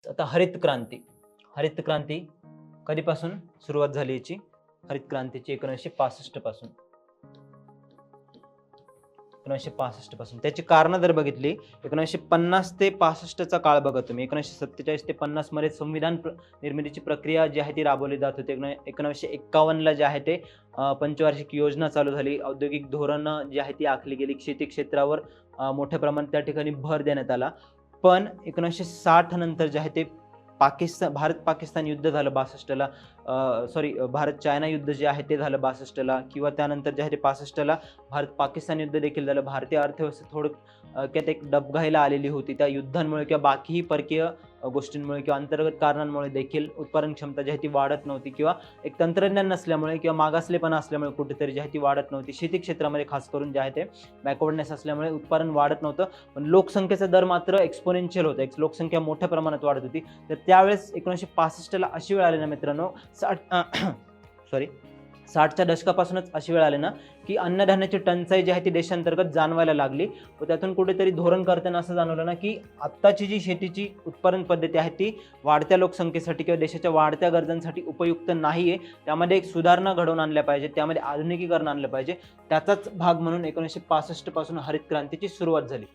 आता हरित क्रांती कधीपासून सुरुवात झाली याची? हरित क्रांतीची 1965 पासून. 1965 पासून. त्याची कारण जर बघितली 1950 ते 65 चा काळ बघा तुम्ही. 1947 ते 50 मध्ये संविधान निर्मितीची प्रक्रिया जी आहे ती राबवली जात होती. 1951 ला जे आहे ते पंचवार्षिक योजना चालू झाली. औद्योगिक धोरणं जी आहे ती आखली गेली. शेती क्षेत्रावर मोठ्या प्रमाणात त्या ठिकाणी भर देण्यात आला. पण 1960 नंतर जे आहे ते भारत पाकिस्तान युद्ध झालं 62 ला. भारत चायना युद्ध जे आहे ते झालं 62 ला, किंवा त्यानंतर जे आहे ते 65 ला भारत पाकिस्तान युद्ध देखील झालं. भारतीय अर्थव्यवस्था थोडक्यात एक डबघाईला आलेली होती. त्या युद्धांमुळे किंवा बाकीही परकीय गोष्टींमुळे किंवा अंतर्गत कारणांमुळे देखील उत्पादन क्षमता जी आहे ती वाढत नव्हती, किंवा एक तंत्रज्ञान नसल्यामुळे किंवा मागासलेपणा असल्यामुळे कुठेतरी जी आहे ती वाढत नव्हती. शेती क्षेत्रामध्ये खास करून जे आहे ते बॅकवर्डनेस असल्यामुळे उत्पादन वाढत नव्हतं. पण लोकसंख्येचा दर मात्र एक्सपोनेन्शियल होता. लोकसंख्या मोठ्या प्रमाणात वाढत होती. तर त्यावेळेस 1965 ला अशी वेळ आली ना मित्रांनो, 60च्या दशकापासूनच अशी वेळ आली ना की अन्नधान्याची टंचाई जी आहे ती देशांतर्गत जाणवायला लागली. व त्यातून कुठेतरी धोरण करताना असं जाणवलं ना की आत्ताची जी शेतीची उत्पादन पद्धती आहे ती वाढत्या लोकसंख्येसाठी किंवा देशाच्या वाढत्या गरजांसाठी उपयुक्त नाहीये. त्यामध्ये एक सुधारणा घडवून आणल्या पाहिजे, त्यामध्ये आधुनिकीकरण आणलं पाहिजे. त्याचाच भाग म्हणून 1965 पासून हरित क्रांतीची सुरुवात झाली.